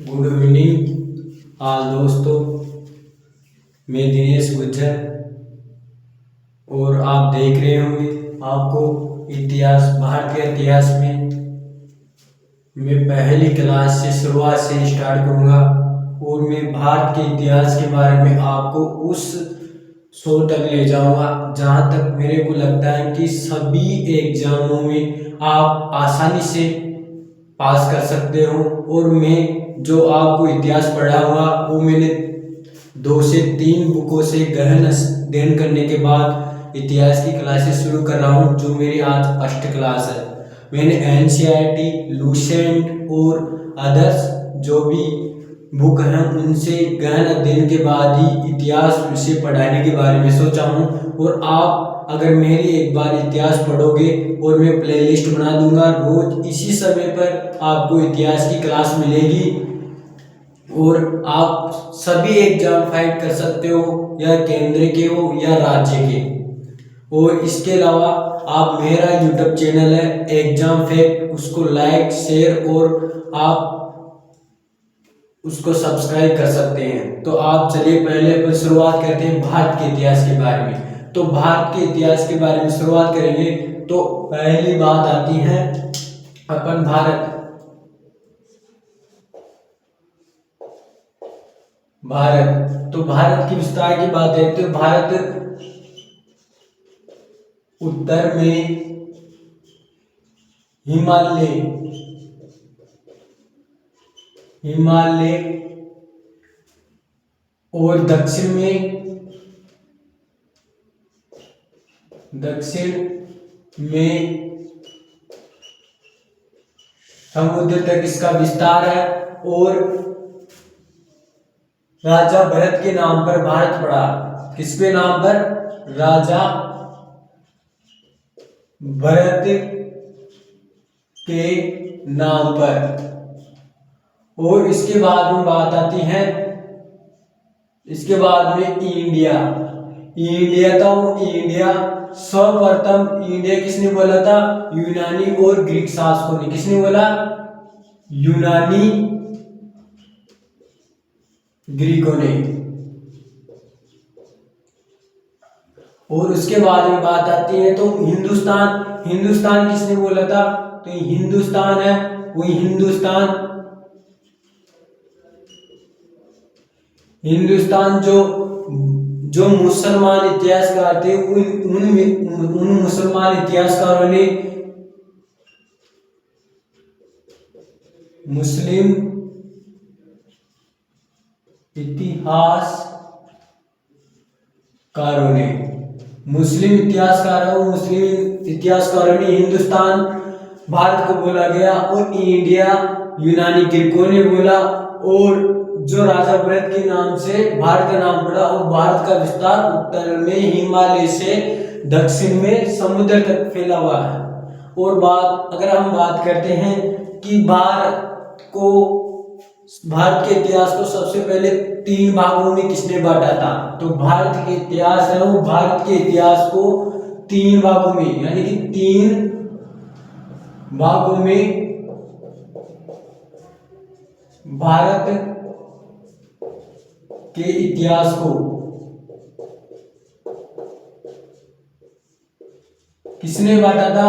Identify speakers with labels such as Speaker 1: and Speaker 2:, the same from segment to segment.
Speaker 1: Good evening आज दोस्तों। मैं दिनेश गुज्जर और आप देख रहे होंगे आपको इतिहास, भारतीय इतिहास में मैं पहली क्लास से शुरुआत से स्टार्ट करूंगा और मैं भारत के इतिहास के बारे में आपको उस शो तक ले जाऊंगा जहां तक मेरे को लगता है कि सभी एग्जामों में आप आसानी से पास कर सकते हो। और मैं जो आपको इतिहास पढ़ाऊंगा वो मैंने 2 से 3 बुकों से गहन अध्ययन करने के बाद इतिहास की क्लासेस शुरू कर रहा हूँ, जो मेरी आज फर्स्ट क्लास है। मैंने एनसीईआरटी, लूसेंट और अदर्स जो भी बुक हैं उनसे गहन अध्ययन के बाद ही इतिहास विषय पढ़ाने के बारे में सोचा हूँ। और आप अगर मेरी एक बार इतिहास पढ़ोगे और मैं प्लेलिस्ट बना दूंगा, रोज इसी समय पर आपको इतिहास की क्लास मिलेगी और आप सभी एग्जाम फाइट कर सकते हो, या केंद्र के हो या राज्य के। और इसके अलावा आप मेरा यूट्यूब चैनल है एग्जाम फैक्ट, उसको लाइक, शेयर और आप उसको सब्सक्राइब कर सकते हैं। तो आप चलिए पहले अपन शुरुआत करते हैं भारत के इतिहास के बारे में। तो भारत के इतिहास के बारे में शुरुआत करेंगे तो पहली बात आती है अपन भारत। तो भारत की विस्तार की बात है तो भारत उत्तर में हिमालय और दक्षिण में समुद्र तक इसका विस्तार है। और राजा भरत के नाम पर भारत पड़ा। किसके नाम पर? राजा भरत के नाम पर। और इसके बाद में बात आती है, इसके बाद में इंडिया था। वो इंडिया सर्वप्रथम इंडिया किसने बोला था? यूनानी और ग्रीक शासकों ने। किसने बोला? यूनानी, ग्रीकों ने। और उसके बाद में बात आती है तो हिंदुस्तान किसने बोला था? तो हिंदुस्तान है वो हिंदुस्तान जो मुसलमान इतिहासकार थे उन मुसलमान इतिहासकारों ने मुस्लिम इतिहासकारों ने हिंदुस्तान भारत को बोला गया और इंडिया यूनानी ग्रीकों ने बोला। और जो राजा भरत के नाम से भारत का नाम पड़ा और भारत का विस्तार उत्तर में हिमालय से दक्षिण में समुद्र तक फैला हुआ है। और अगर हम बात करते हैं कि भारत के इतिहास को सबसे पहले 3 भागों में किसने बांटा था? तो भारत के इतिहास है वो भारत के इतिहास को 3 भागों में, यानी कि 3 भागों में भारत के इतिहास को किसने बांटा था?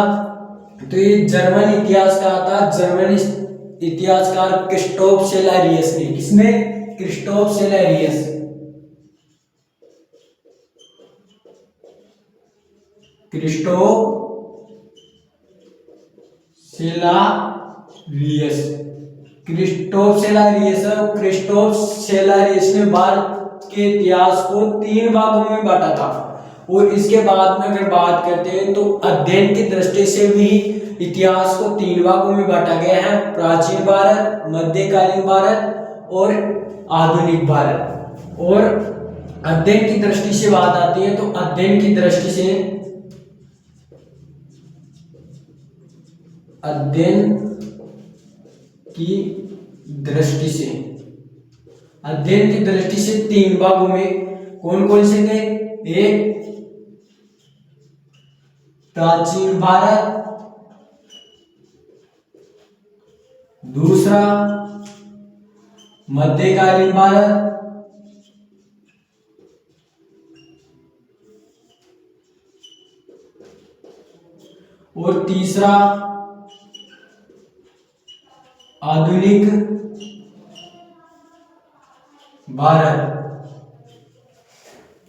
Speaker 1: तो ये जर्मन इतिहासकार था, जर्मन इतिहासकार क्रिस्टोफ सेलारियस ने। किसने? क्रिस्टोफ सेलारियस। क्रिस्टोफ सेलारियस ने भारत के इतिहास को 3 भागों में बांटा था। और इसके बाद में अगर बात करते हैं तो अध्ययन की दृष्टि से भी इतिहास को 3 भागों में बांटा गया है: प्राचीन भारत, मध्यकालीन भारत और आधुनिक भारत। और अध्ययन की दृष्टि से बात आती है तो अध्ययन की दृष्टि से 3 भागों में कौन कौन से थे? एक प्राचीन भारत, दूसरा मध्यकालीन भारत, और तीसरा आधुनिक भारत।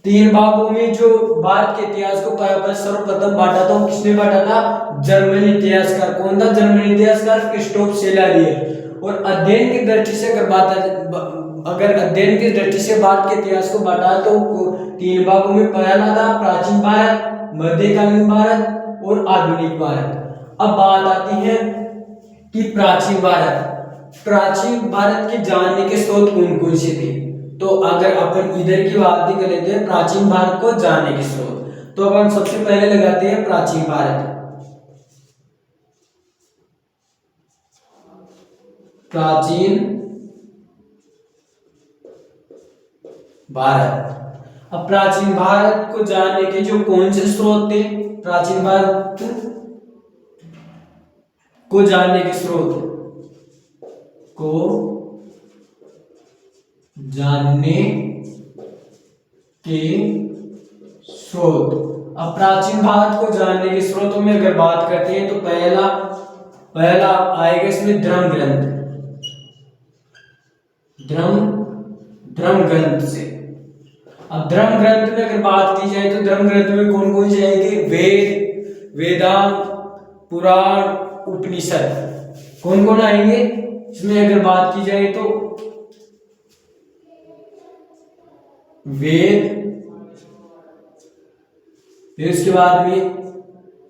Speaker 1: तीन भागों में जो भारत के इतिहास को सर्वप्रथम बांटा था, किसने बांटा था? जर्मनी इतिहासकार। कौन था जर्मनी इतिहासकार? क्रिस्टोफ शेलारियर। और अध्ययन की दृष्टि से अगर अध्ययन की दृष्टि से भारत के इतिहास को बांटा तो तीन भागों में पहला था प्राचीन भारत, मध्यकालीन भारत और आधुनिक भारत। अब बात आती है कि प्राचीन भारत। प्राचीन भारत के जानने के स्रोत कौन कौन से थे? तो अगर अपन इधर की बात कर लेते हैं प्राचीन भारत को जानने के स्रोत, तो अपन सबसे पहले लगाते हैं प्राचीन भारत। प्राचीन भारत। अब प्राचीन भारत को जानने के जो कौन से स्रोत थे? प्राचीन भारत को जानने के स्रोत को जानने के स्रोत। अब प्राचीन भारत को जानने के स्रोतों में अगर बात करते हैं तो पहला आएगा इसमें धर्म ग्रंथ। धर्म ग्रंथ से। अब धर्म ग्रंथ में अगर बात की जाए तो धर्म ग्रंथ में कौन कौन से आएंगे? वेद, वेदांत, पुराण, उपनिषद। कौन कौन आएंगे इसमें अगर बात की जाए तो? वेद, फिर उसके बाद में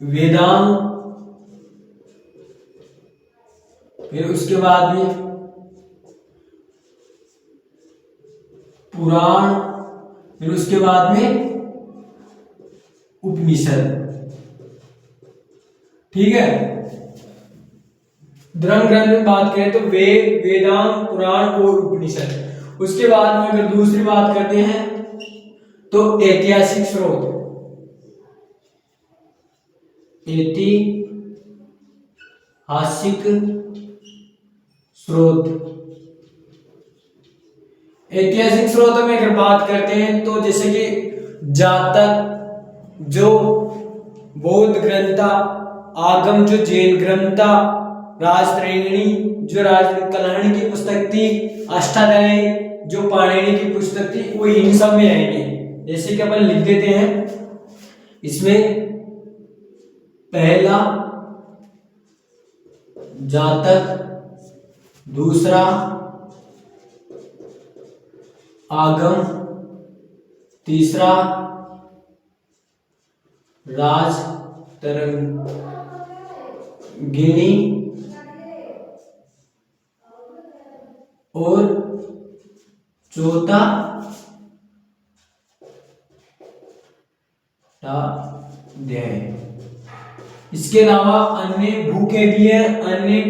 Speaker 1: वेदांत, फिर उसके बाद में पुराण, फिर उसके बाद में उपनिषद। ठीक है। धर्म ग्रंथ में बात करें तो वेद, वेदांत, पुराण और उपनिषद। उसके बाद में अगर दूसरी बात करते हैं तो ऐतिहासिक स्रोत। ऐतिहासिक स्रोत। ऐतिहासिक स्रोतों में अगर बात करते हैं तो जैसे कि जातक जो बौद्ध ग्रंथ था, आगम जो जैन ग्रंथ था, राजतरंगिणी जो कल्याणी की पुस्तक थी, अष्टाध्यायी जो पाणिनि की पुस्तक थी, वो इन सब में आएंगे। जैसे कि अपन लिख देते हैं इसमें पहला जातक, दूसरा आगम, तीसरा राजतरंगिणी और चौथा अध्याय। इसके अलावा अन्य भूखे भी है, अन्य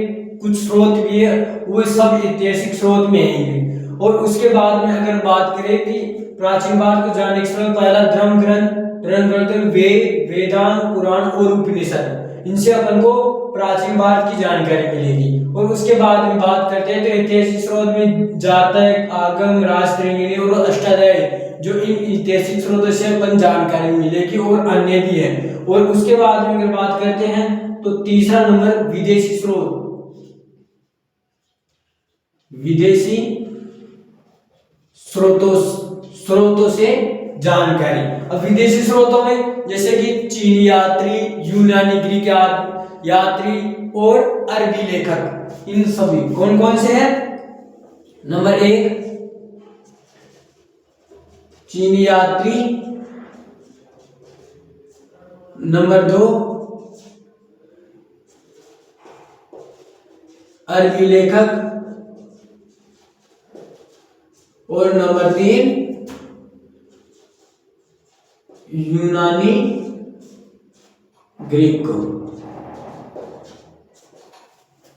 Speaker 1: कुछ स्रोत भी है, वो सब ऐतिहासिक स्रोत में आएंगे। और उसके बाद में अगर बात करें कि प्राचीन भारत को जानने के स्रोत, पहला धर्म ग्रंथ वेद, वेदांत, पुराण और उपनिषद। इनसे अपन को प्राचीन भारत की जानकारी मिलेगी। और उसके बाद में बात करते हैं तो ऐतिहासिक स्रोत में जातक, आगम, राजतरंगिणी और अष्टाध्यायी, जो इन ऐतिहासिक स्रोतों से अपन जानकारी मिलेगी, और अन्य भी है। और उसके बाद में अगर बात करते हैं तो तीसरा नंबर विदेशी स्रोत। विदेशी स्रोतों से जानकारी। अब विदेशी स्रोतों में जैसे कि चीनी यात्री, यूनानी ग्रीक यात्री और अरबी लेखक, इन सभी कौन कौन से हैं? नंबर 1 चीनी यात्री, नंबर 2 अरबी लेखक, और नंबर 3 यूनानी ग्रीक को।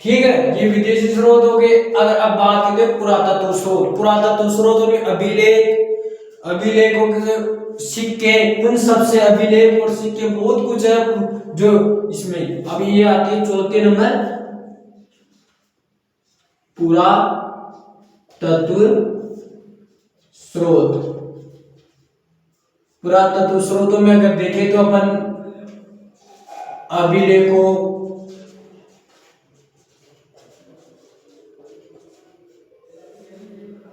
Speaker 1: ठीक है, ये विदेशी स्रोत हो गए। अगर अब बात करते हैं पुरातत्व स्रोत। पुरातत्व स्रोतों में अभिलेखों के सिक्के, उन सबसे अभिलेख और सिक्के बहुत कुछ है जो इसमें। अभी ये आती है चौथे नंबर पुरातत्व तत्व स्रोत। पुरातत्व स्रोतों में अगर देखें तो अपन अभिलेखों,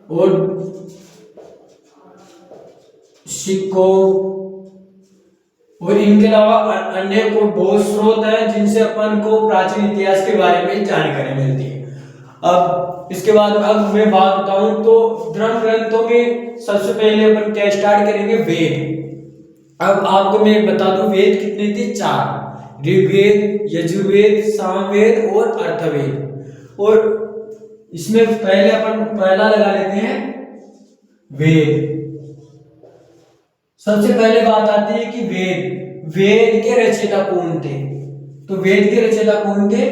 Speaker 1: और सिक्कों और इनके अलावा अन्य को बहुत स्रोत है जिनसे अपन को प्राचीन इतिहास के बारे में जानकारी मिलती है। अब इसके बाद अब मैं बात बताऊं तो धर्म ग्रंथों में सबसे पहले अपन क्या स्टार्ट करेंगे, वेद। अब आपको मैं बता दूं वेद कितने थे, 4, ऋग्वेद, यजुर्वेद, सामवेद और अथर्ववेद। और इसमें पहले अपन पहला लगा लेते हैं वेद। सबसे पहले बात आती है कि वेद के रचयिता कौन थे। तो वेद के रचयिता कौन थे,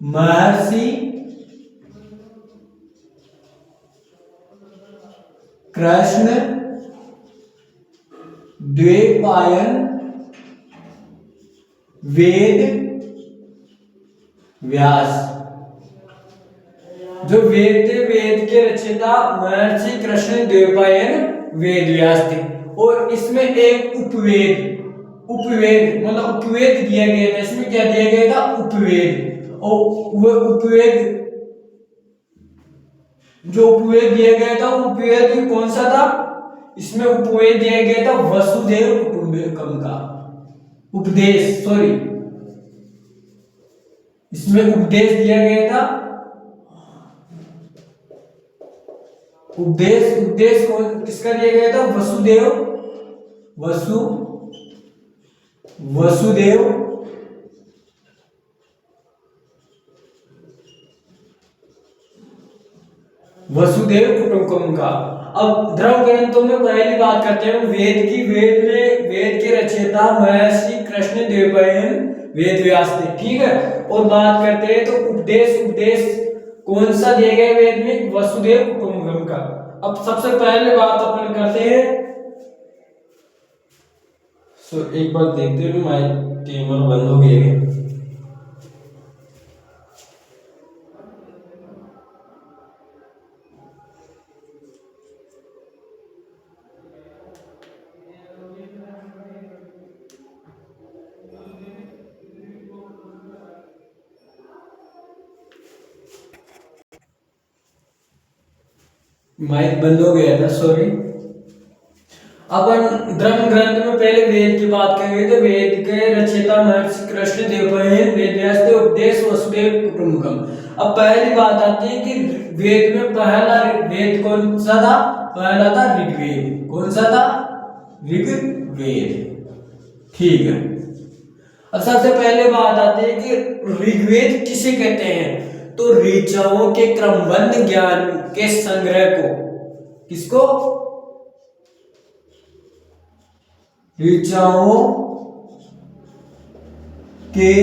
Speaker 1: महर्षि कृष्ण द्वैपायन वेद व्यास। जो वेद थे, वेद के रचयिता महर्षि कृष्ण द्वैपायन वेद व्यास थे। और इसमें एक उपवेद मतलब उपवेद दिया गया था। इसमें क्या दिया गया था, उपवेद। और वह उपवेद, जो उपवेद दिया गया था, वो उपवेद कौन सा था, इसमें उपवेद दिया गया था वसुदेव कुटुंबकम का उपदेश, सॉरी, इसमें उपदेश दिया गया था। उपदेश कौन किसका दिया गया था, वसुदेव कुटुंबकम का। अब धर्म ग्रंथों में पहली बात करते हैं वेद की। वेद के रचयिता महर्षि कृष्ण द्वैपायन वेद व्यास थे, ठीक है। और बात करते हैं तो उपदेश कौन सा दिया गया वेद में, वसुदेव कुटुंबकम का। अब सबसे पहले बात अपन करते हैं, एक बार देखते हुए माइक टाइमर बंद हो गया है। माइक बंद हो गया था, सॉरी। अपन धर्म ग्रंथ में पहले वेद की बात करेंगे तो वेद के रचयिता महर्षि कृष्ण द्वैपायन वेद व्यास थे, उपदेश वसुदेव कुटुंबकम। अब पहली बात आती है कि वेद में पहला वेद कौन सा था, पहला था ऋग्वेद। कौन सा था, ऋग्वेद, ठीक है। अब सबसे पहले बात आती है कि ऋग्वेद किसे कहते हैं, तो ऋचाओं के क्रमबद्ध ज्ञान के संग्रह को, किसको, ऋचाओं के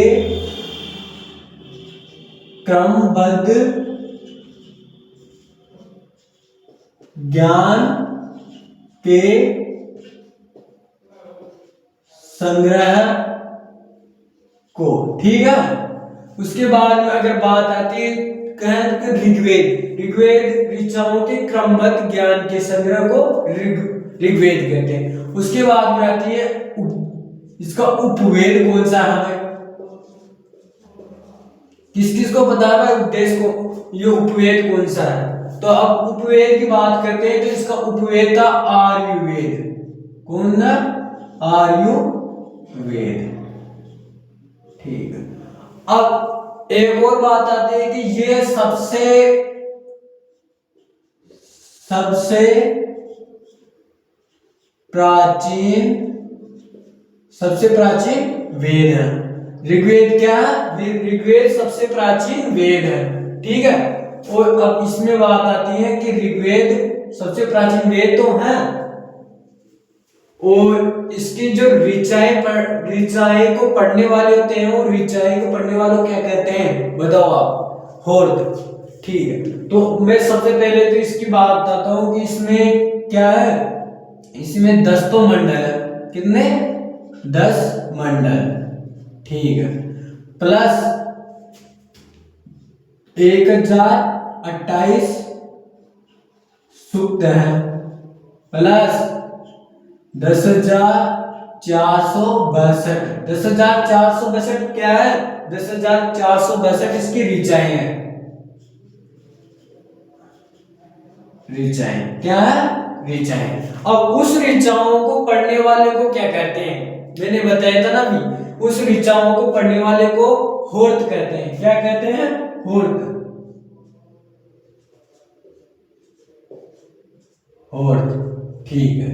Speaker 1: क्रमबद्ध ज्ञान के संग्रह को, ठीक है। उसके बाद में अगर बात आती है ऋग्वेद ऋचाओं के क्रमबद्ध ज्ञान के संग्रह को ऋग्वेद कहते हैं। उसके बाद में आती है इसका उपवेद कौन सा है, हमें किस को पता है भाई उपदेश को, ये उपवेद कौन सा है। तो अब उपवेद की बात करते हैं तो इसका उपवेद था आर्युवेद। कौन था, आर्युवेद, ठीक है। अब एक और बात आती है कि ये सबसे प्राचीन वेद है। ऋग्वेद क्या है, ऋग्वेद सबसे प्राचीन वेद है, ठीक है। और अब इसमें बात आती है कि ऋग्वेद सबसे प्राचीन वेद तो है, और इसकी जो ऋचाएं को पढ़ने वाले होते हैं, वो ऋचाएं को पढ़ने वालों क्या कहते हैं, बताओ आप, होर्त, ठीक है। तो मैं सबसे पहले तो इसकी बात बताता हूं कि इसमें क्या है, इसमें 10 तो मंडल है, कितने, 10 मंडल, ठीक है, प्लस 1028 सुक्त है प्लस 10,462। 10,462 क्या है? 10,462 इसकी ऋचाएं हैं। ऋचाएं क्या है? ऋचाएं। अब उस ऋचाओं को पढ़ने वाले को क्या कहते हैं? मैंने बताया था ना अभी, उस ऋचाओं को पढ़ने वाले को होर्त कहते हैं। क्या कहते हैं? होर्त। होर्त, ठीक है।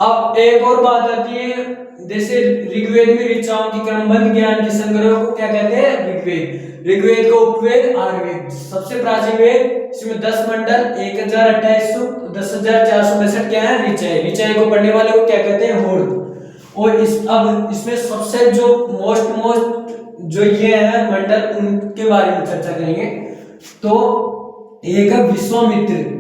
Speaker 1: अब एक और बात आती है, जैसे ऋग्वेद में ऋचाओं की क्रमबद्ध ज्ञान के संग्रह को क्या कहते हैं? ऋग्वेद। ऋग्वेद का उपवेद आयुर्वेद, सबसे प्राचीन वेद, इसमें 10 मंडल, 1028 सूक्त, 10,462 क्या है? ऋचाएं। ऋचाएं को पढ़ने वाले को क्या कहते हैं? होर्त। और अब इसमें सबसे जो मोस्ट जो ये है मंडल, उनके बारे में चर्चा करेंगे। तो एक है विश्वामित्र।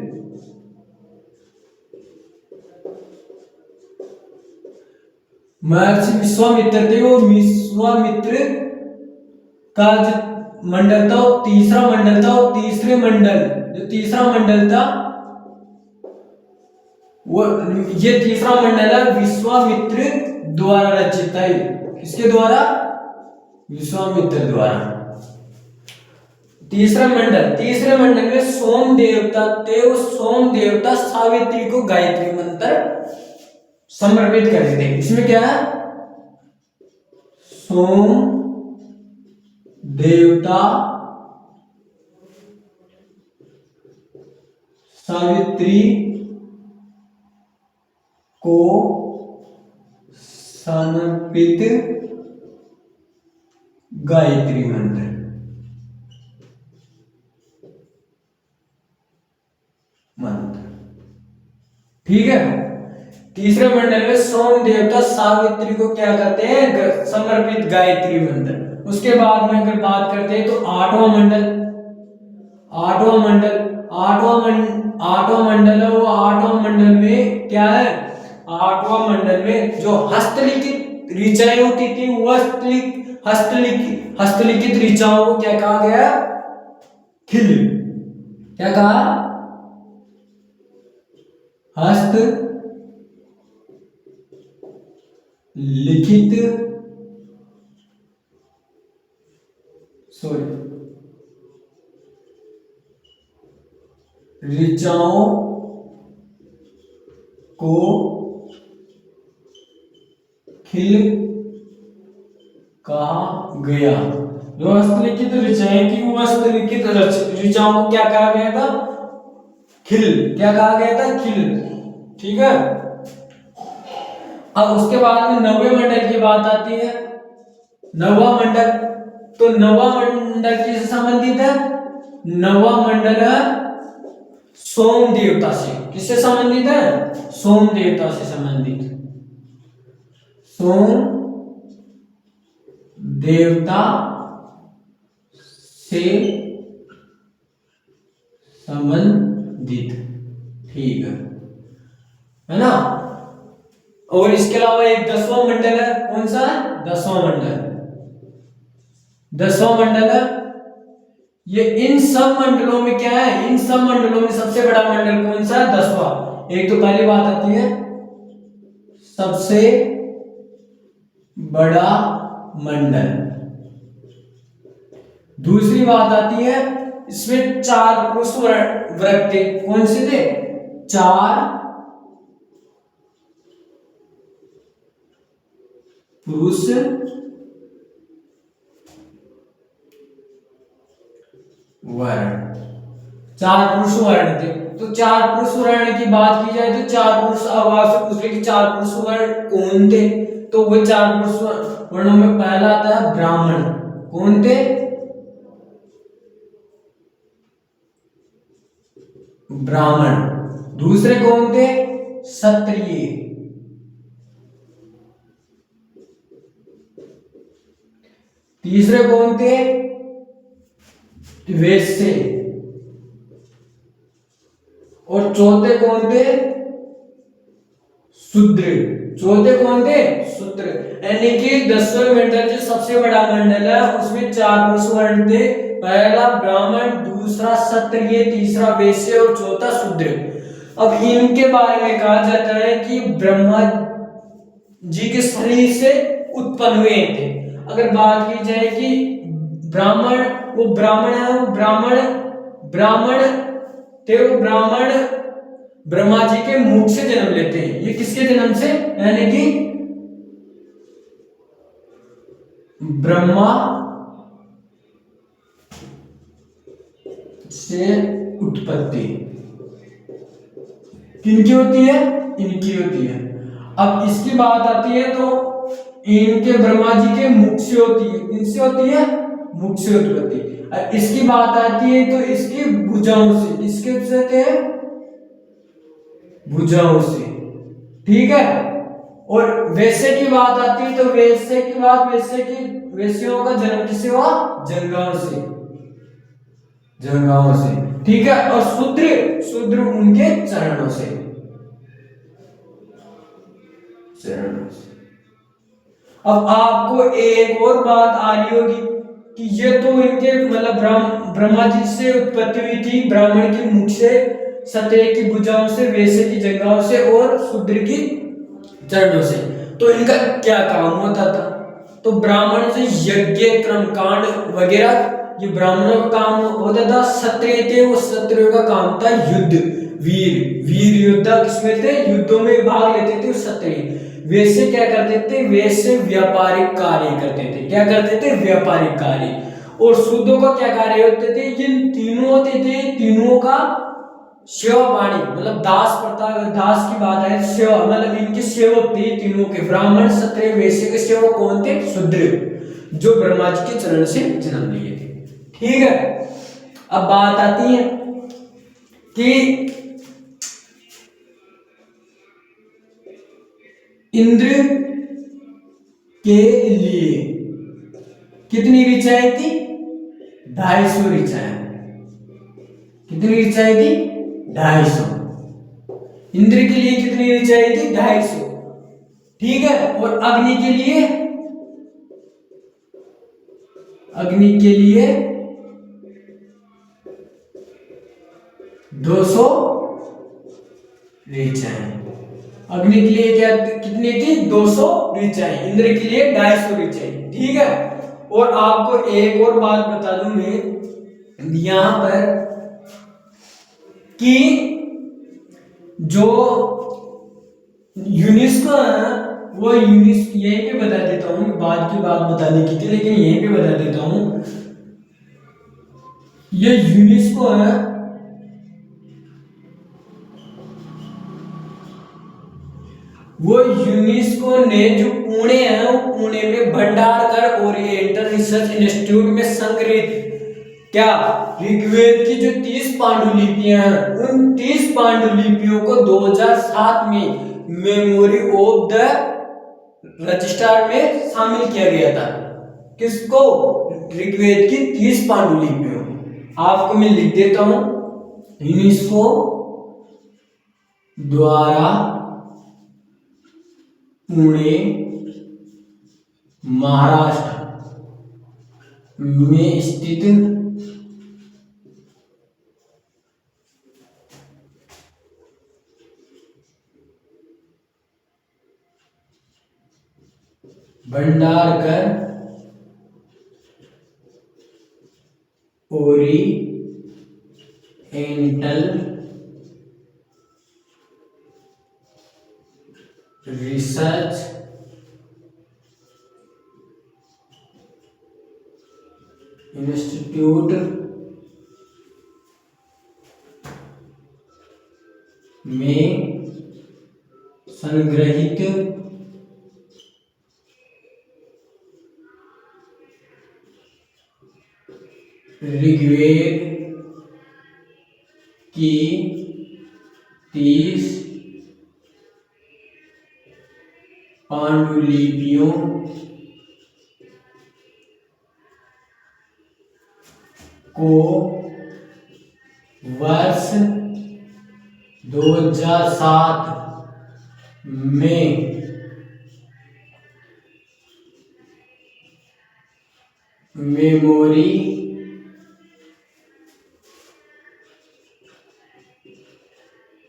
Speaker 1: महर्षि विश्वामित्र थे, वो विश्वामित्र का जो मंडल था वो तीसरा मंडल था। और तीसरे मंडल, जो तीसरा मंडल था वो, ये तीसरा मंडल है विश्वामित्र द्वारा रचित है। किसके द्वारा? विश्वामित्र द्वारा। तीसरे मंडल में सोम देवता थे। वो सोम देवता सावित्री को गायत्री मंत्र समर्पित करते थे। इसमें क्या है? सोम देवता सावित्री को समर्पित गायत्री मंत्र। ठीक है। तीसरे मंडल में सोम देवता सावित्री को क्या करते हैं? समर्पित गायत्री मंत्र। उसके बाद में अगर बात करते हैं तो आठवां मंडल है वो। आठवां मंडल में क्या है? आठवां मंडल में जो हस्तलिखित ऋचाएं होती थी, वो हस्तलिखित ऋचाओं को क्या कहा गया? खिल। क्या कहा? हस्त लिखित ऋचाओं को खिल कहा गया। जो हस्तलिखित ऋचाएं थी, वो हस्तलिखित ऋचाओं को क्या कहा गया था? खिल। क्या कहा गया था? खिल। ठीक है। अब उसके बाद में नौवें मंडल की बात आती है। नौवां मंडल, तो नौवां मंडल किससे संबंधित है? नौवां मंडल है सोम देवता से। किससे संबंधित है? सोम देवता से संबंधित। सोम देवता से संबंधित। ठीक है ना। और इसके अलावा एक 10वां मंडल है। कौन सा है? 10वां मंडल। 10वां मंडल है ये। इन सब मंडलों में क्या है? इन सब मंडलों में सबसे बड़ा मंडल कौन सा है? 10वां। एक तो पहली बात आती है सबसे बड़ा मंडल। दूसरी बात आती है इसमें 4 पुरुष वर्ग थे। कौन से थे? 4 पुरुष वर्ण। 4 पुरुष वर्ण थे। तो 4 पुरुष वर्ण की बात की जाए तो 4 पुरुष, अब आपसे पूछ ले कि 4 पुरुष वर्ण कौन थे? तो वो 4 पुरुष वर्णों में पहला आता है ब्राह्मण। कौन थे? ब्राह्मण। दूसरे कौन थे? क्षत्रिय। तीसरे कौन थे? वैश्य। और चौथे कौन थे? शूद्र। चौथे कौन थे? शूद्र। यानी कि 10वें मंडल जो सबसे बड़ा मंडल है उसमें 4 पुरुष वर्ण थे। पहला ब्राह्मण, दूसरा क्षत्रिय, तीसरा वैश्य और चौथा शूद्र। अब इनके बारे में कहा जाता है कि ब्रह्मा जी के शरीर से उत्पन्न हुए थे। अगर बात की जाए कि ब्राह्मण, वो ब्राह्मण है, वो ब्राह्मण थे, वो ब्राह्मण ब्रह्मा जी के मुख से जन्म लेते हैं। ये किसके जन्म से, यानी कि ब्रह्मा से उत्पत्ति किनकी होती है, इनकी होती है। अब इसकी बात आती है तो इनके ब्रह्मा जी के मुख से होती है, किनसे होती है, मुख से उत्पत्ति। और इसकी बात आती है तो इसकी भुजाओं से, इसके से भुजाओं से, ठीक है। और वैश्य की बात आती है तो वैश्य की बात, वैश्यों का जन्म किससे हुआ, जंगाओं से, ठीक है। और शूद्र उनके चरणों से। अब आपको एक और बात आ रही होगी कि ये तो इनके मतलब ब्रह्मा जी से उत्पत्ति हुई थी, ब्राह्मण के मुख से, क्षत्रिय की भुजाओं से, वैश्य की जंघाओं से और शूद्र की चरणों से। तो इनका क्या काम होता था, तो ब्राह्मण से यज्ञ कर्म कांड वगैरह ये ब्राह्मणों का काम होता था। क्षत्रिय थे, वो क्षत्रियों का काम था युद्ध, वीर योद्धा किसमें थे, युद्धों में भाग लेते थे क्षत्रिय। वैसे क्या करते थे, वैसे व्यापारिक कार्य करते थे, क्या करते थे, व्यापारिक कार्य। और शूद्रों का क्या कार्य होते थे, जिन तीनों होते थे, तीनों का सेवा पानी, मतलब दास प्रथा, दास की बात है, सेवा मतलब इनके सेवक थे तीनों के, ब्राह्मण क्षत्रिय वैश्य के सेवक कौन थे, शूद्र, जो ब्रह्मा जी के चरण से जन्म लिए थे, ठीक है। अब बात आती है कि इंद्र के लिए कितनी ऋचाएं थी, 250 ऋचाएं। कितनी ऋचाएं थी, 250। इंद्र के लिए कितनी ऋचाएं थी, 250, ठीक है। और अग्नि के लिए 200 ऋचाएं। अग्नि के लिए क्या कितनी थी, 200 ऋचाएं। इंद्र के लिए 250 ऋचाएं, ठीक है। और आपको एक और बात बता दूं मैं यहां पर कि जो यूनेस्को है, वो यूनेस्को यहीं पे बता देता हूं, बाद की बात बताने की थी लेकिन यहीं पे बता देता हूं। ये यूनेस्को है, वो यूनेस्को ने जो पुणे है, वो पुणे में भंडारकर ओरिएंटल रिसर्च इंस्टीट्यूट में संग्रहित क्या ऋग्वेद की जो 30 पांडुलिपियां हैं, उन 30 पांडुलिपियों को 2007 में मेमोरी ऑफ द रजिस्ट्रार में शामिल किया गया था। किसको, ऋग्वेद की 30 पांडुलिपियों। आपको मैं लिख देता हूं, यूनेस्को द्वारा पुणे महाराष्ट्र में स्थित भंडारकर ओरिएंटल रिसर्च इंस्टीट्यूट में संग्रहित ऋग्वेद की 30 पांडुलिपियों को वर्ष 2007 में मेमोरी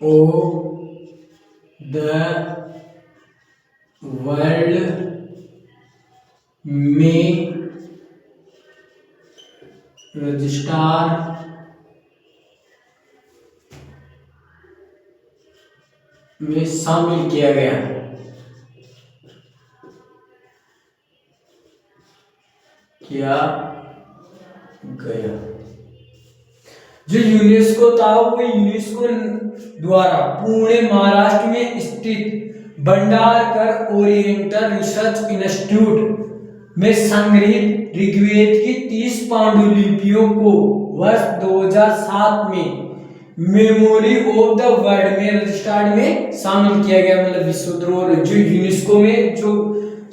Speaker 1: ओ द वर्ल्ड में रजिस्ट्रार में शामिल किया गया। जो यूनेस्को था वो यूनेस्को द्वारा पुणे महाराष्ट्र में स्थित भंडारकर ओरिएंटल रिसर्च इंस्टीट्यूट में संग्रहित ऋग्वेद की 30 पांडुलिपियों को वर्ष 2007 में मेमोरी ऑफ द वर्ल्ड में रजिस्टर्ड में शामिल किया गया। मतलब विश्व धरोहर जो यूनेस्को में जो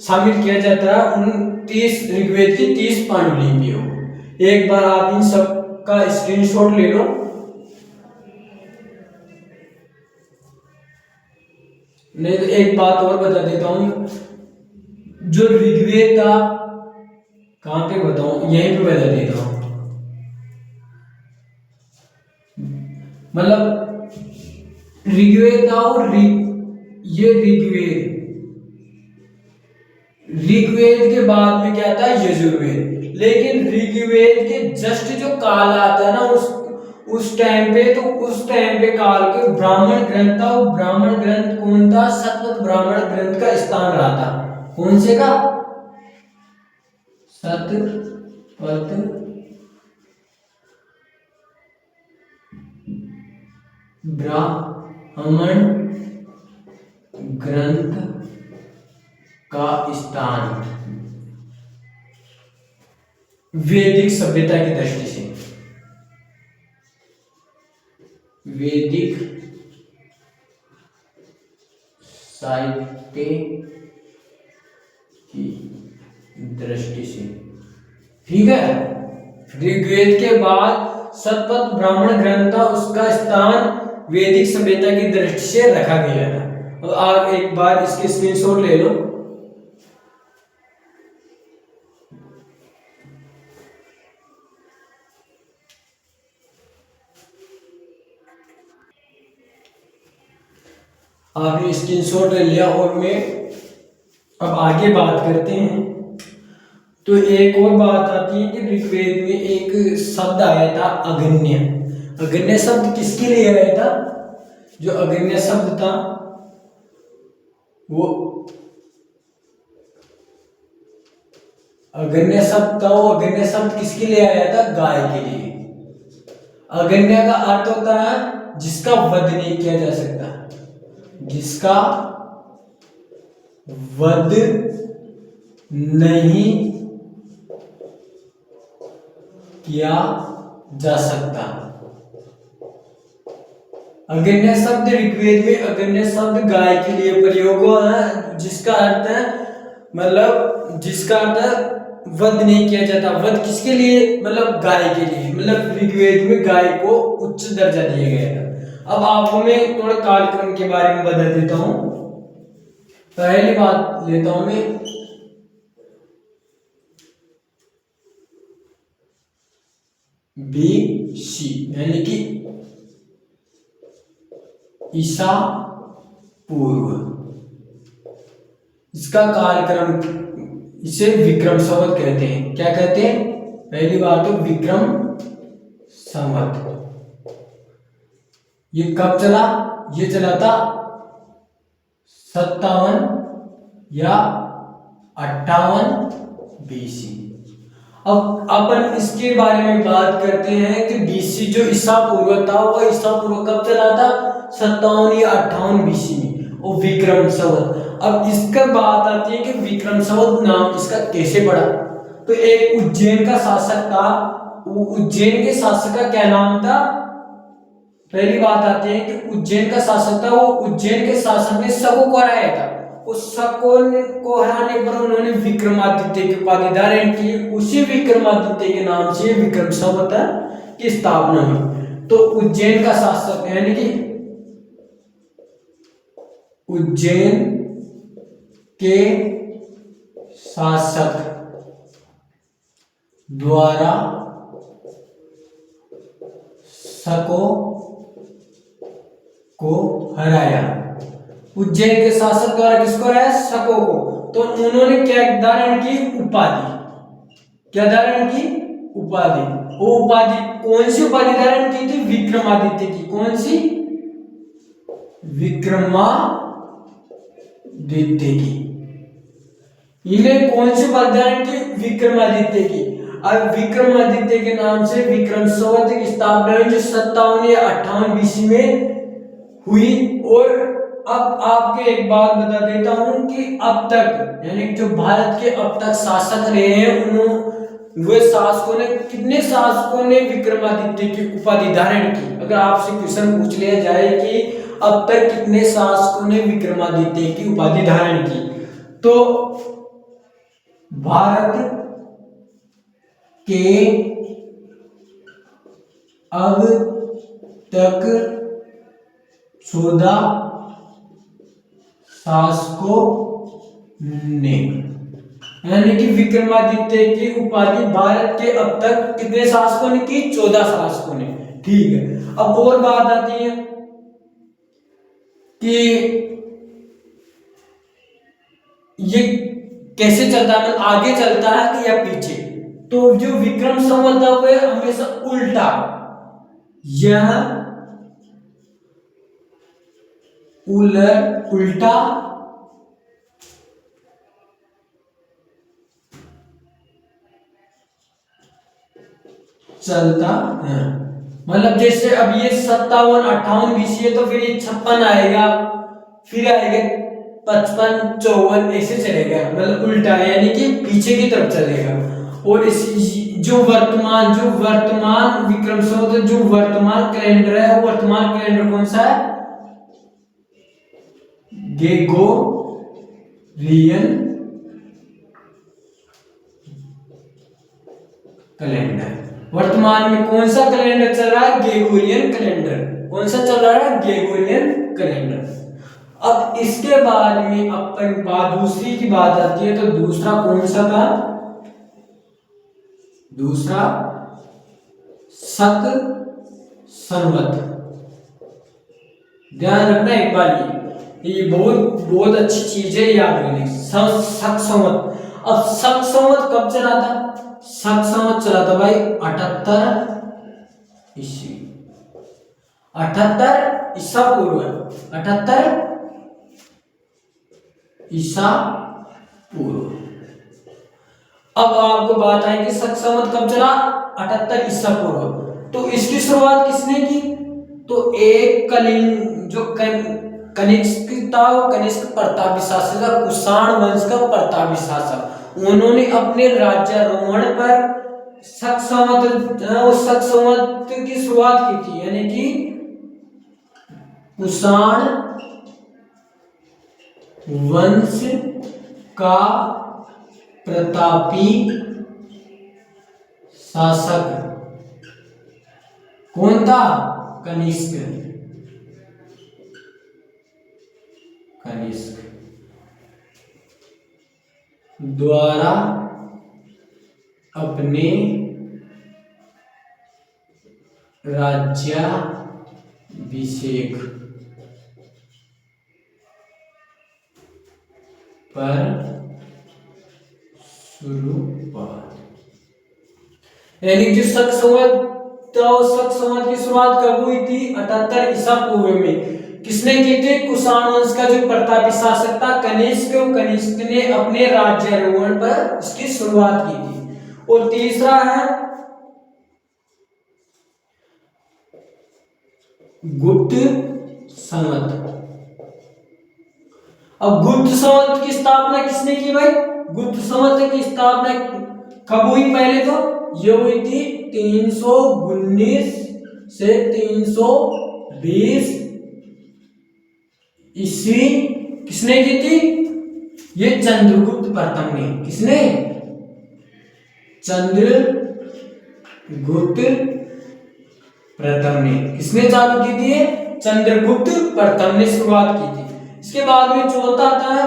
Speaker 1: शामिल किया जाता है उन 30 ऋग्वेद की 30 पांडुलिपियों को। एक बार आप इन सब का स्क्रीनशॉट ले लो। नहीं तो एक बात और बता देता हूं, जो ऋग्वेद था कहां पे बताऊं, यहीं पे बता देता हूं। मतलब ऋग्वेद था और ये ऋग्वेद के बाद में क्या था, यजुर्वेद। लेकिन ऋग्वेद के जस्ट जो काल आता है ना उस टाइम पे काल के ब्राह्मण ग्रंथ था। वो ब्राह्मण ग्रंथ कौन था, शतपथ ब्राह्मण ग्रंथ का स्थान रहा था। कौन से का, शतपथ ब्राह्मण ग्रंथ का स्थान वैदिक सभ्यता की दृष्टि से, वैदिक साहित्य की दृष्टि से, ठीक है। ऋग्वेद के बाद शतपथ ब्राह्मण ग्रंथ था, उसका स्थान वैदिक सभ्यता की दृष्टि से रखा गया था। और आप एक बार इसके स्क्रीनशॉट ले लो। आपने स्क्रीनशॉट ले लिया और मैं अब आगे बात करते हैं। तो एक और बात आती है कि ऋग्वेद में एक शब्द आया था अगन्य। अगन्य शब्द किसके लिए आया था, जो अगन्य शब्द था वो अगन्य शब्द किसके लिए आया था, गाय के लिए। अगन्य का अर्थ होता है जिसका वध नहीं किया जा सकता, जिसका वध नहीं किया जा सकता। अगन्य शब्द ऋग्वेद में अगन्य शब्द गाय के लिए प्रयोग हुआ है, जिसका अर्थ है मतलब जिसका अर्थ वध नहीं किया जाता। वध किसके लिए, मतलब गाय के लिए। मतलब ऋग्वेद में गाय को उच्च दर्जा दिया गया था। अब आपको मैं थोड़ा कालक्रम के बारे में बता देता हूं। पहली बात लेता हूं मैं, BC यानी कि ईसा पूर्व। इसका कालक्रम, इसे विक्रम संवत कहते हैं। क्या कहते हैं, पहली बात तो विक्रम संवत। ये कब चला, ये चला था 57 या 58 BC। अब अपन इसके बारे में बात करते हैं कि BC जो ईसा पूर्व था, वो ईसा पूर्व कब चला था, 57 या 58 BC में, और विक्रम संवत। अब इसका बात आती है कि विक्रम संवत नाम इसका कैसे पड़ा। तो एक उज्जैन का शासक था, वो उज्जैन के शासक का क्या नाम था। पहली बात आती है कि उज्जैन का शासक था, वो उज्जैन के शासक ने शको को हराया था। उस शको को हराने पर उन्होंने विक्रमादित्य की उपाधि धारण की। उसी विक्रमादित्य के नाम से विक्रम संवत की स्थापना हुई। तो उज्जैन का शासक यानी कि उज्जैन के शासक द्वारा शको को हराया। उज्जैन के शासक द्वारा किसको हराया? शकों को। तो उन्होंने क्या धारण की? उपाधि। क्या धारण की? उपाधि। वो उपाधि कौन सी उपाधि धारण की थी? विक्रमादित्य की। कौन सी? विक्रमादित्य की। इन्हें कौन सी उपाधि धारण की? विक्रमादित्य की। अब विक्रमादित्य के नाम से विक्रम संवत की स्थापना हुई, जो 57 या 58 बीसी में हुई। और अब आपके एक बात बता देता हूं कि अब तक, यानी जो भारत के अब तक शासक रहे हैं, वे शासकों ने, कितने शासकों ने विक्रमादित्य की उपाधि धारण की? अगर आपसे क्वेश्चन पूछ लिया जाए कि अब तक कितने शासकों ने विक्रमादित्य की उपाधि धारण की, तो भारत के अब तक 14 शासकों ने, यानी कि विक्रमादित्य की उपाधि भारत के अब तक कितने शासकों ने की? 14 शासकों ने। ठीक है। अब और बात आती है कि ये कैसे चलता है, आगे चलता है कि या पीछे? तो जो विक्रम संवत है वह हमेशा उल्टा, यह उल्टा चलता है। मतलब जैसे अब ये 57 58 बीसी है, तो फिर ये 56 आएगा, फिर आएगा 55 54, ऐसे चलेगा। मतलब उल्टा, यानी कि पीछे की तरफ चलेगा। और इस जो वर्तमान विक्रम संवत, जो वर्तमान कैलेंडर है, वो वर्तमान कैलेंडर कौन सा है? Gregorian calendar. वर्तमान में कौन सा कैलेंडर चल रहा है? Gregorian calendar. कौन सा चल रहा है? Gregorian calendar. अब इसके बाद में अपन दूसरी की बात आती है, तो दूसरा कौन सा था? दूसरा शक संवत। ध्यान रखना एक बार, ये बहुत अच्छी चीज है, याद रखने। शक संवत। अब शक संवत कब चला था? शक संवत चला था भाई 78 ईस्वी, 78 ईसा पूर्व, 78 ईसा पूर्व। अब आपको बात आई कि शक संवत कब चला? 78 ईसा पूर्व। तो इसकी शुरुआत किसने की? तो एक कनिष्क था, कनिष्क प्रतापी शासक, कुषाण वंश का प्रतापी शासक। उन्होंने अपने राज्यारोहण पर शक संवत की शुरुआत की थी, यानी कि कुषाण वंश का प्रतापी शासक कौन था? कनिष्क द्वारा अपने राज्याभिषेक पर शुरुआत, यानी जो शक संवत की शुरुआत कब हुई थी? 78 ईसा पूर्व में। किसने की थी? कुषाण वंश का जो प्रतापी शासक था कनिष्क ने अपने राज्यारोहण पर इसकी शुरुआत की थी। और तीसरा है गुप्त संवत। अब गुप्त संवत की स्थापना किसने की भाई? गुप्त संवत की स्थापना कब हुई? पहले तो ये हुई थी 319 से 320 ईस्वी। किसने की थी? ये चंद्रगुप्त प्रथम ने। किसने? चंद्रगुप्त प्रथम ने। किसने चालू की थी? चंद्रगुप्त प्रथम ने शुरुआत की थी। इसके बाद में चौथा आता है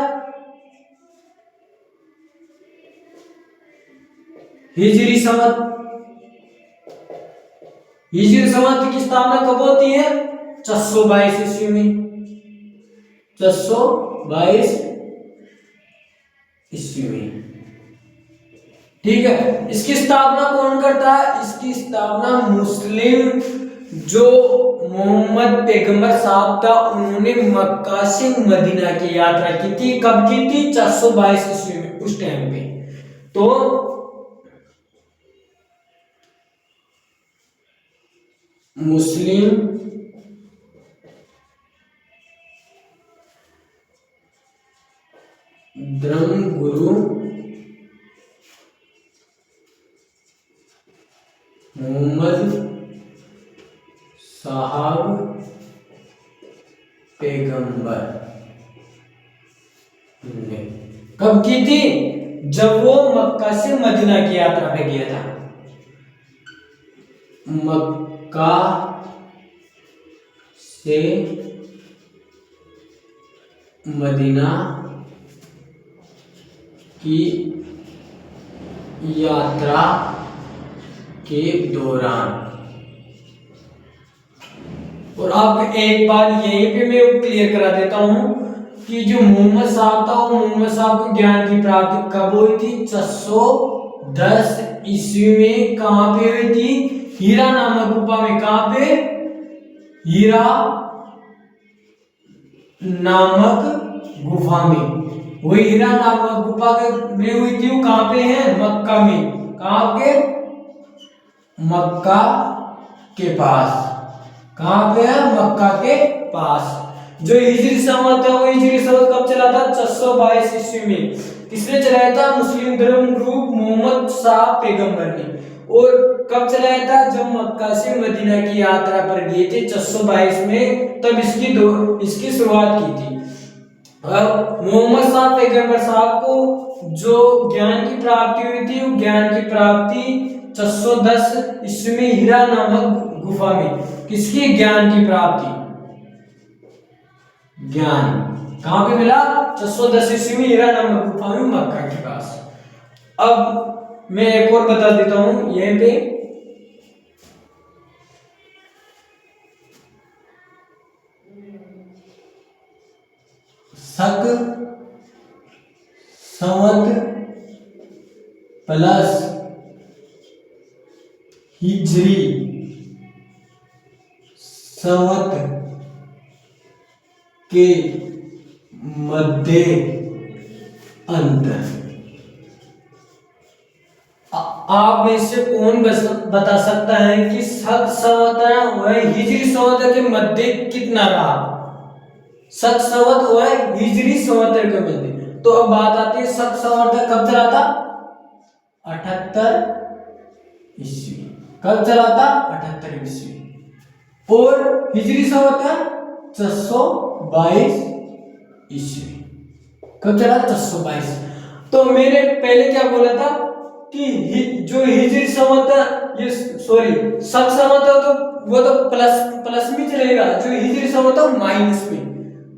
Speaker 1: हिजरी संवत। हिजरी संवत की स्थापना कब होती है? 422 ईस्वी में, 422 ईस्वी में। ठीक है, इसकी स्थापना कौन करता है? इसकी स्थापना मुस्लिम जो मोहम्मद पैगंबर साहब था, उन्होंने मक्का से मदीना की यात्रा की थी। कब की थी? 422 ईस्वी में, उस टाइम पे। तो मुस्लिम धर्मगुरु मोहम्मद साहब पैगंबर ने कब की थी? जब वो मक्का से मदीना की यात्रा पे गया था। मक्का से मदीना की यात्रा के दौरान। और अब एक बात यहीं पे मैं क्लियर करा देता हूं कि जो मोहम्मद साहब था, वो मोहम्मद साहब को ज्ञान की प्राप्ति कब हुई थी? 410 ईस्वी में। कहां पे हुई थी? हीरा नामक गुफा में। कहां पे? हीरा नामक गुफा में। वो हीरा नामक गुफा में हुई थी। वो कहां पे है? मक्का में। कहां पे? मक्का के पास। कहां पे है? मक्का के पास। जो हिजरी संवत है, वो हिजरी संवत कब चला था? 422 ईस्वी में। किसने चलाया था? मुस्लिम धर्म गुरु मोहम्मद साहब पैगंबर ने। और कब चलाया था? जब मक्का से मदीना की यात्रा पर गए थे 422 में, तब इसकी शुरुआत की थी। और मोहम्मद साहब पैगंबर साहब को जो ज्ञान की प्राप्ति हुई थी, वो ज्ञान की प्राप्ति 410 ईस्वी में हीरा नामक गुफा में। किसकी? ज्ञान की प्राप्ति। ज्ञान कहां पे मिला? 410 ईस्वी में हीरा नामक गुफा में, मक्का के पास। अब मैं एक और बता देता हूं यहीं पे। शक संवत प्लस हिजरी संवत के मध्य अंतर। आप में से कौन बता सकता है कि शक संवत व हिजरी संवत के मध्य कितना रहा? शक संवत व हिजरी संवत के मध्य। तो अब बात आती है, शक संवत कब चला था? 78 ईस्वी। कब चला था? 78 ईस्वी। और हिजरी संवत 422 ईस्वी। कब चला? 422। तो मैंने पहले क्या बोला था कि जो हिजरी संवत, ये सॉरी शक संवत तो वो तो प्लस में चलेगा, जो हिजरी संवत माइनस में।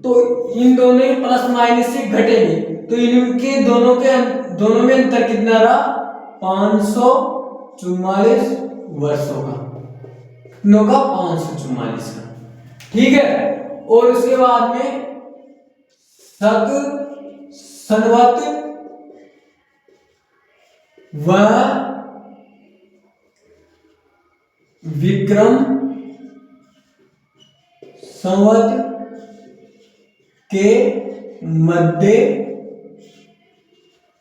Speaker 1: तो इन दोनों ही प्लस माइनस से घटेंगे, तो इनके दोनों में अंतर कितना रहा? 544 वर्षों का। कितनों का? 544 का। ठीक है। और उसके बाद में शक संवत व विक्रम संवत के मध्य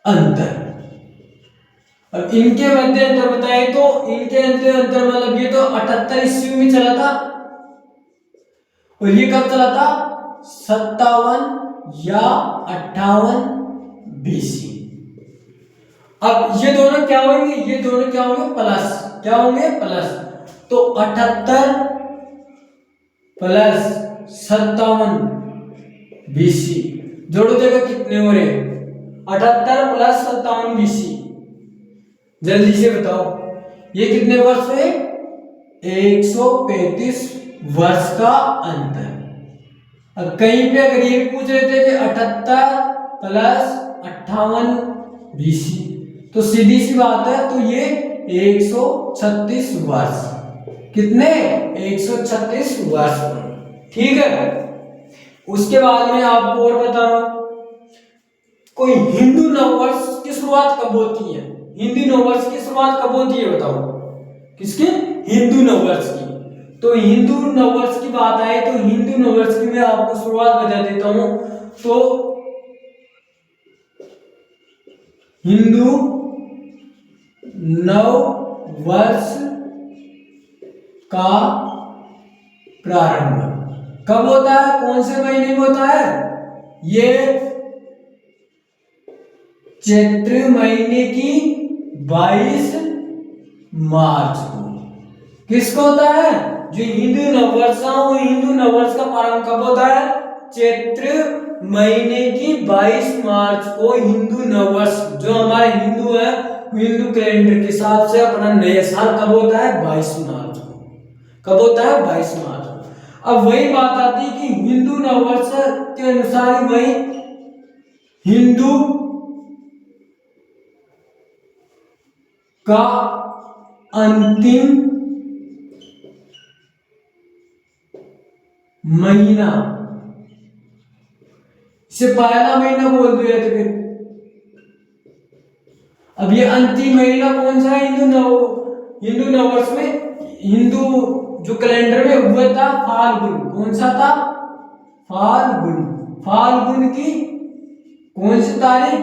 Speaker 1: अंतर। अब इनके मध्य अंतर बताए तो इनके मध्य अंतर मतलब ये तो 78 ईस्वी में चला था, और ये कब चला था? 57 या 58 बीसी। अब ये दोनों क्या होंगे? ये दोनों क्या होंगे? प्लस। क्या होंगे? प्लस। तो 78 प्लस 57 बीसी जोड़ो, देखो कितने हो रहे? 78 प्लस 57 बीसी। जल्दी से बताओ ये कितने वर्ष हुए? 135 वर्ष का अंतर। अब कहीं पे अगर ये पूछ रहे थे कि 78 प्लस 58 बीसी, तो सीधी सी बात है, तो ये 136 वर्ष। कितने? 136 वर्ष। ठीक है। उसके बाद में आपको और बता रहा हूं, कोई हिंदू नववर्ष की शुरुआत कब होती है? हिंदू नववर्ष की शुरुआत कब होती है बताओ? किसकी? हिंदू नववर्ष की। तो हिंदू नववर्ष की बात आए तो हिंदू नववर्ष की मैं आपको शुरुआत बता देता हूं। तो हिंदू नव वर्ष का प्रारंभ कब होता है? कौन से महीने में होता है? ये चैत्र महीने की 22 मार्च को। किसको होता है? जो हिंदू नववर्ष है, वो हिंदू नववर्ष का प्रारंभ कब होता है? चैत्र महीने की 22 मार्च को हिंदू नववर्ष, जो हमारे हिंदू है हिंदू कैलेंडर के हिसाब से अपना नया साल कब होता है? 22 मार्च को। कब होता है? 22 मार्च को। अब वही बात आती है कि हिंदू नववर्ष के अनुसार वही हिंदू का अंतिम महीना, इसे पहला महीना बोल दिया थे फिर। अब ये अंतिम महीना कौन सा है हिंदू नववर्ष में? हिंदू जो कैलेंडर में हुआ था फाल्गुन। कौन सा था? फाल्गुन। फाल्गुन की कौन सी तारीख?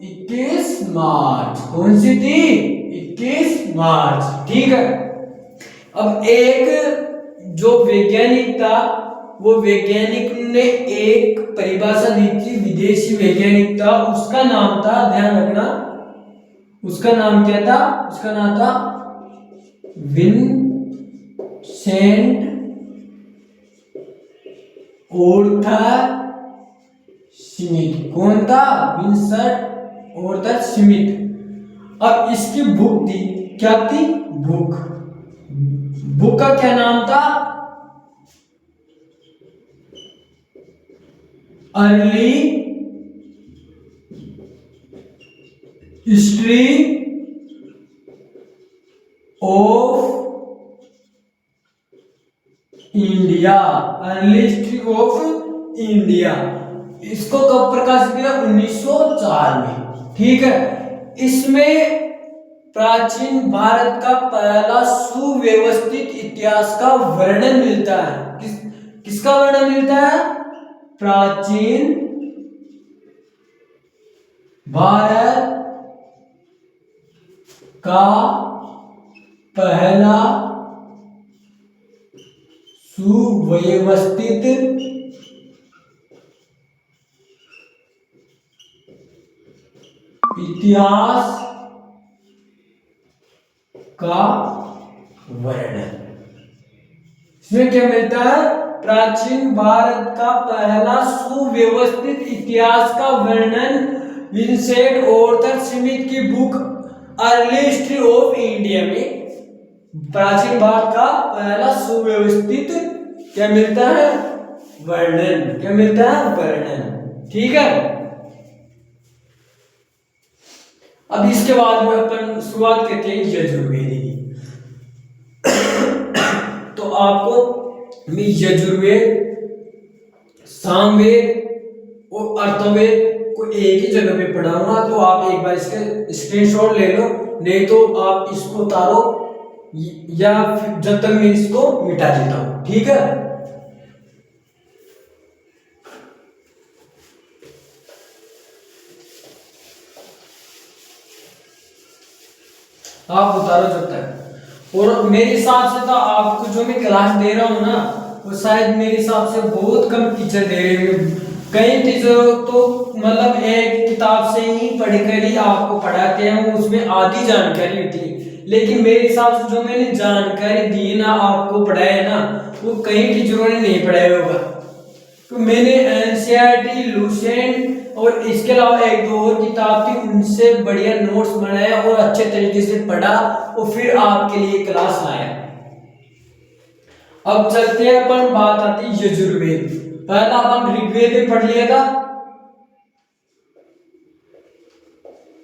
Speaker 1: 21 मार्च। कौन सी थी? 21 मार्च। ठीक है। अब एक जो वैज्ञानिक था, वो वैज्ञानिक ने एक परिभाषा दी थी, विदेशी वैज्ञानिक था, उसका नाम था, ध्यान रखना, उसका नाम क्या था? उसका नाम था विंसेंट ऑर्थर स्मिथ। कौन था? Vincent Arthur Smith. अब इसकी बुक थी, क्या थी? बुक का क्या नाम था? Early history of India. Early history of India. इसको कब प्रकाशित किया? 1904 में। ठीक है। इसमें प्राचीन भारत का पहला सुव्यवस्थित इतिहास का वर्णन मिलता है। किसका वर्णन मिलता है? प्राचीन भारत का पहला सुव्यवस्थित इतिहास का वर्णन। इसमें क्या मिलता है? प्राचीन भारत का पहला सुव्यवस्थित इतिहास का वर्णन विंसेंट ऑर्थर स्मिथ की book early history of India में प्राचीन भारत का पहला सुव्यवस्थित क्या मिलता है? वर्णन। क्या मिलता है? वर्णन। ठीक है। अब इसके बाद में अपन शुरुआत करते हैं यजुर्वेद की। तो आपको मैं यजुर्वेद, सामवेद और अर्थवेद को एक ही जगह पे पढ़ाऊंगा, तो आप एक बार इसके स्क्रीनशॉट ले लो, नहीं तो आप इसको उतारो या जब तक मैं इसको मिटा देता हूं। ठीक है। आप उतारो जब तक। और मेरे हिसाब से तो आपको जो मैं क्लास दे रहा हूँ ना, वो शायद मेरे हिसाब से बहुत कम टीचर दे रहे हैं। कई टीचर तो मतलब एक किताब से ही पढ़कर ही आपको पढ़ाते हैं, वो उसमें आधी जानकारी होती है। लेकिन मेरे हिसाब से जो मैंने जानकारी दी ना, आपको पढ़ाया ना, वो कई टीचरों ने नहीं पढ़ाया होगा। तो मैंने एनसीईआरटी, लुसेंट और इसके अलावा एक दो और किताब थी, उनसे बढ़िया नोट्स बनाया और अच्छे तरीके से पढ़ा और फिर आपके लिए क्लास लाया। अब चलते हैं अपन, बात आती है यजुर्वेद। पहला अपन ऋग्वेद में पढ़ लिया था,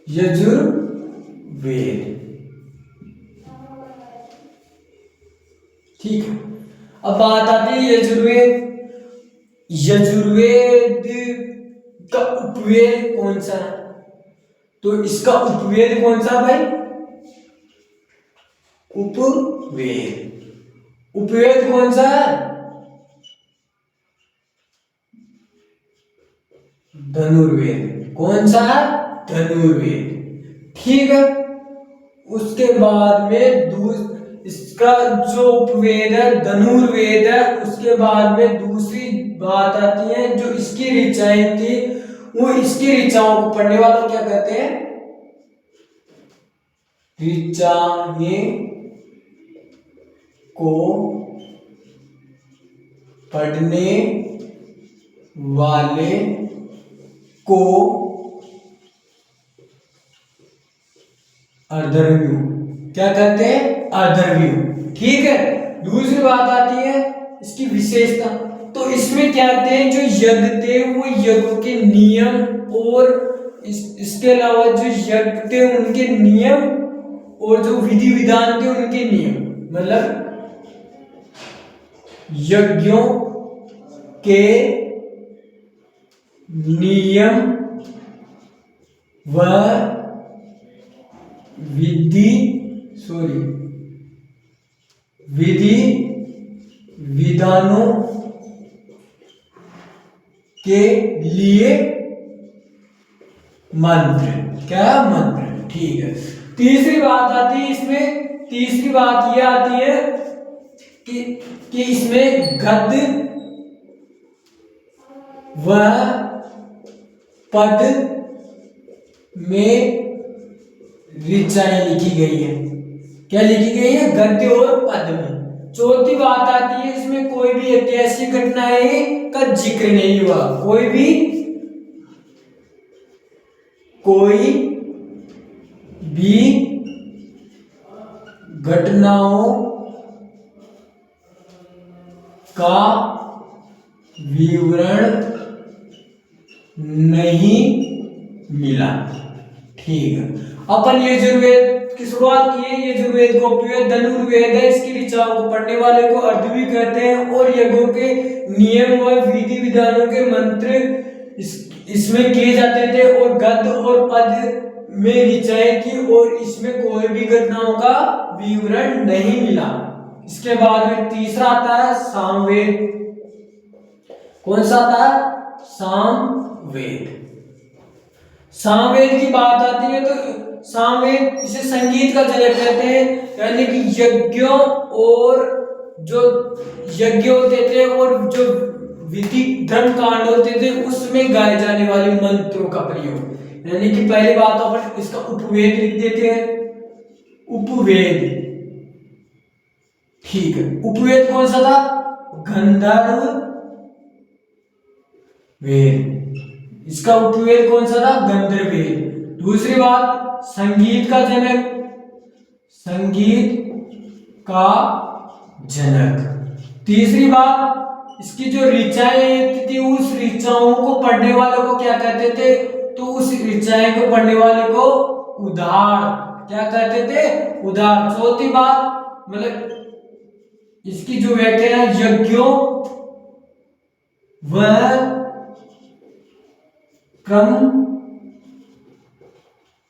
Speaker 1: यजुर्वेद। ठीक है। अब बात आती है यजुर्वेद। यजुर्वेद का उपवेद कौन सा है? तो इसका उपवेद कौन सा भाई? उपवेद। उपवेद कौन सा है? धनुर्वेद। कौन सा है? धनुर्वेद। ठीक है। उसके बाद में इसका जो उपवेद है धनुर्वेद है। उसके बाद में दूसरी बात आती है, जो इसकी ऋचाएं थी, वो इसकी ऋचाओं को पढ़ने वालों क्या कहते हैं? ऋचाएं को पढ़ने वाले को अर्धव्यू क्या कहते हैं? अर्धव्यू। ठीक है। दूसरी बात आती है इसकी विशेषता। तो इसमें क्या आते हैं, जो यज्ञ थे वो यज्ञ के नियम, और इसके अलावा जो यज्ञ थे उनके नियम, और जो विधि विधान थे उनके नियम, मतलब यज्ञों के नियम व विधि विधानों के लिए मंत्र। क्या? मंत्र। ठीक है। तीसरी बात आती है इसमें, तीसरी बात यह आती है कि इसमें गद्य व पद में ऋचाएं लिखी गई है। क्या लिखी गई है? गद्य और पद में। चौथी बात आती है इसमें कोई भी ऐतिहासिक घटनाएं का जिक्र नहीं हुआ। कोई भी घटनाओं का विवरण नहीं मिला। ठीक है। अपन यजुर्वेद की शुरुआत की है। यजुर्वेद को उपवेद धनुर्वेद है। इसकी ऋचाओं को पढ़ने वाले को अर्धव्यू कहते हैं, और यज्ञों के नियम व विधि विधानों के मंत्र इसमें किए जाते थे, और गद्य और पद में ऋचाएं थी, और इसमें कोई भी घटनाओं का विवरण नहीं मिला। इसके बाद में तीसरा आता है सामवेद। कौन सा आता है? सामवेद। सामवेद की बात आती है तो सामवेद इसे संगीत का जनक कहते हैं, यानी कि यज्ञों और जो यज्ञ होते थे और जो विधि धर्म कांड होते थे उसमें गाए जाने वाले मंत्रों का प्रयोग। यानी कि पहली बात अपन इसका उपवेद लिख देते हैं। उपवेद। ठीक है। उपवेद कौन सा था? गंधर्व वेद। इसका उपवेद कौन सा था? गंधर्व वेद। दूसरी बात संगीत का जनक। संगीत का जनक। तीसरी बात इसकी जो ऋचाएं थी उस ऋचाओं को पढ़ने वालों को क्या कहते थे? तो उस ऋचाएं को पढ़ने वाले को उदार क्या कहते थे? उदार। चौथी बात मतलब इसकी जो व्याख्या है यज्ञों व कर्म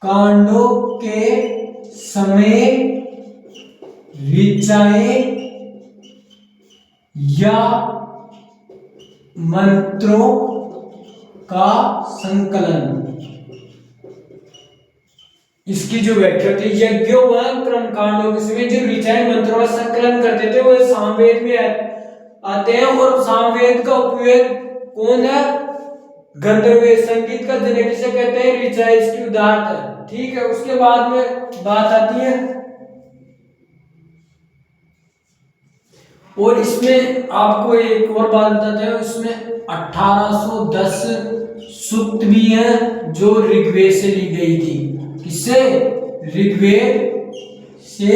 Speaker 1: कांडों के समय ऋचाएं या मंत्रों का संकलन। इसकी जो व्याख्या होती है यज्ञों व कर्म कांडों के समय जो ऋचाएं मंत्रों का संकलन करते थे वो सामवेद में आते हैं। और सामवेद का उपवेद कौन है? गंधर्व। संगीत का जनक किसे कहते हैं? ऋचाएं इसकी उदाहरण है। ठीक है। उसके बाद में बात आती है, और इसमें आपको एक और बात बताते हैं, इसमें 1810 सूक्त भी हैं जो ऋग्वेद से ली गई थी। किससे? ऋग्वेद से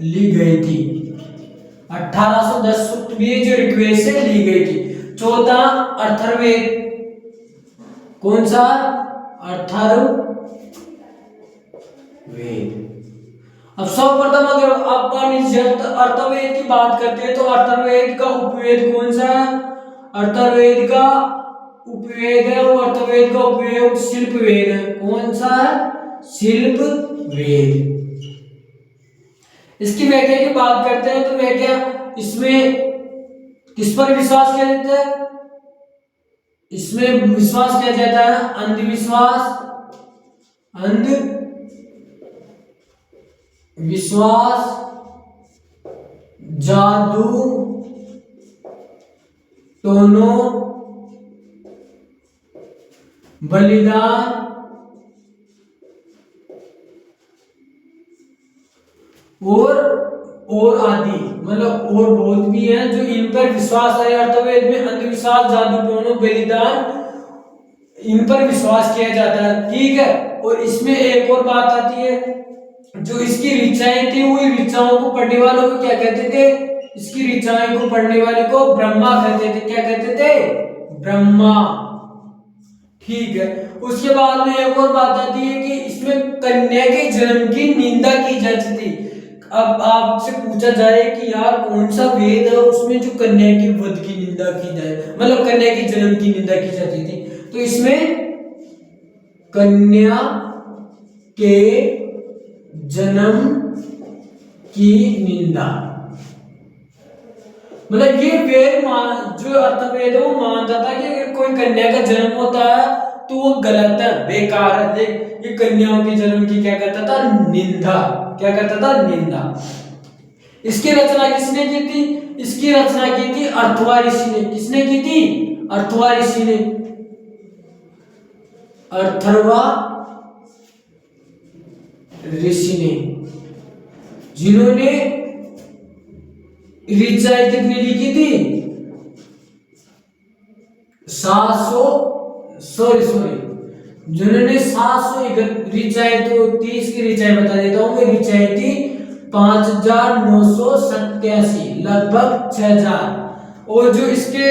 Speaker 1: ली गई थी। 1810 सूक्त भी जो ऋग्वेद से ली गई थी। चौथा अथर्ववेद। कौन सा? अथर्ववेद। अब सर्वप्रथम अगर अपन अर्थवेद की बात करते हैं तो अर्थवेद का उपवेद कौन सा है? अर्थवेद का उपवेद है, वो अर्थवेद का उपयोग शिल्प वेद है। कौन सा है? शिल्प वेद। इसकी व्याख्या की बात करते हैं तो व्याख्या इसमें किस पर विश्वास किया जाता है? इसमें विश्वास किया जाता है अंधविश्वास, विश्वास, जादू, टोनो, बलिदान और आदि, मतलब और बहुत भी हैं जो इन पर विश्वास है। अर्थवेद में अंधविश्वास, जादू, टोनो, बलिदान, इन पर विश्वास किया जाता है। ठीक है। और इसमें एक और बात आती है, जो इसकी ऋचाएं थी वो ऋचाओं को पढ़ने वालों को क्या कहते थे? इसकी ऋचाएं को पढ़ने वाले को ब्रह्मा कहते थे। क्या कहते थे? ब्रह्मा। ठीक है। उसके बाद में एक और बात आती है कि इसमें कन्या के जन्म की निंदा की जाती थी। अब आपसे पूछा जाए कि यार कौन सा वेद है उसमें जो कन्या के वध की निंदा की जाए, मतलब कन्या के जन्म की निंदा की जाती थी, तो इसमें कन्या के जन्म की निंदा, मतलब ये वेद जो अर्थवेद है वो मानता था कि अगर कोई कन्या का जन्म होता है तो वो गलत है, बेकार है। देख ये कन्याओं के जन्म की क्या करता था? निंदा। क्या करता था? निंदा। इसकी रचना किसने की थी? इसकी रचना की थी अर्थवा ऋषि ने। किसने की थी? अर्थवा ऋषि ने। अर्थवा ऋषि ने, जिन्होंने ऋचाएं कितनी लिखी थी? 700 जिन्होंने 700 ऋचाएं, तो 30 की ऋचाएं बता देता हूं मैं। ऋचाएं थी 5987, लगभग 6000। और जो इसके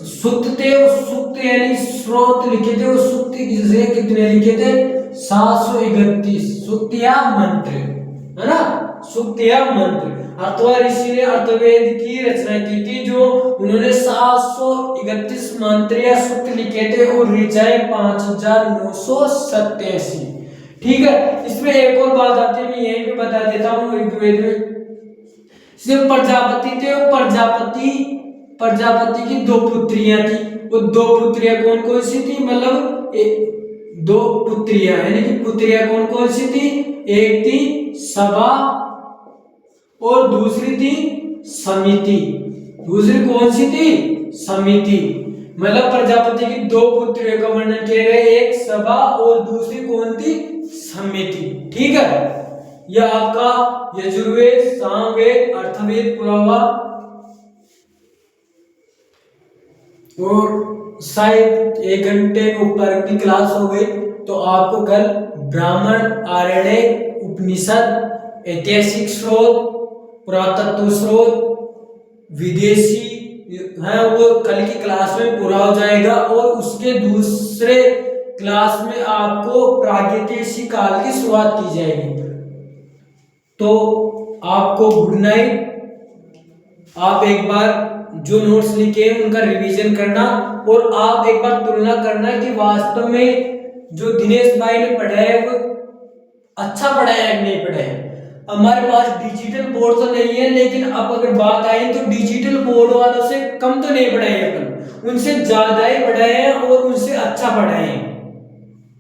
Speaker 1: सूक्त थे वो सूक्त यानी स्रोत लिखे थे, वो सूक्त कितने लिखे थे? 731 सूक्त या मंत्र, है ना? सूक्त या मंत्र। अर्थवा ऋषि ने अर्थवेद की रचना की थी, जो उन्होंने 731 मंत्र या सूक्त लिखे थे और ऋचाएं 5987। ठीक है। इसमें एक और बात आती है, मैं यहीं पे बता देता हूँ। ऋग्वेद में सिर्फ प्रजापति थे, और प्रजापति की 2 पुत्रियां थी। वो 2 पुत्रियां कौन कौन सी थी? मतलब 2 पुत्रियां, यानी कि पुत्रियां कौन कौन सी थी? एक थी सभा और दूसरी थी समिति। दूसरी कौन सी थी? समिति। मतलब प्रजापति की 2 पुत्रियों का वर्णन किया गया, एक सभा और दूसरी कौन थी? समिति। ठीक है। यह आपका यजुर्वेद, सामवेद, अर्थवेद पूरा हुआ। और शायद 1 घंटे ऊपर की क्लास हो गई, तो आपको कल ब्राह्मण, आरण्यक, उपनिषद, ऐतिहासिक स्रोत, पुरातत्व स्रोत, विदेशी है वो कल की क्लास में पूरा हो जाएगा। और उसके दूसरे क्लास में आपको प्रागैतिहासिक काल की शुरुआत की जाएगी। तो आपको गुड नाइट। आप एक बार जो नोट्स लिखे हैं उनका रिवीजन करना, और आप एक बार तुलना करना कि वास्तव में जो दिनेश भाई ने पढ़ाया है वो अच्छा पढ़ाया है नहीं पढ़ाया है। हमारे पास डिजिटल बोर्ड तो नहीं है, लेकिन अब अगर बात आई तो डिजिटल बोर्ड वालों से कम तो नहीं पढ़ाए अपन, उनसे ज्यादा ही पढ़ाए हैं और उनसे अच्छा पढ़ाए हैं।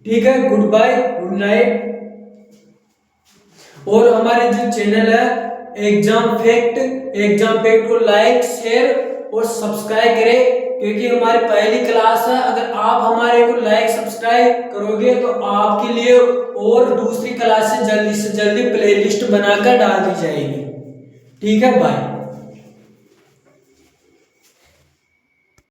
Speaker 1: ठीक है। Goodbye, good night. और हमारे जो चैनल है एग्जाम फैक्ट को लाइक, शेयर और सब्सक्राइब करें, क्योंकि हमारी पहली क्लास है। अगर आप हमारे को लाइक सब्सक्राइब करोगे तो आपके लिए और दूसरी क्लास से जल्दी प्लेलिस्ट बनाकर डाल दी जाएगी। ठीक है। बाय।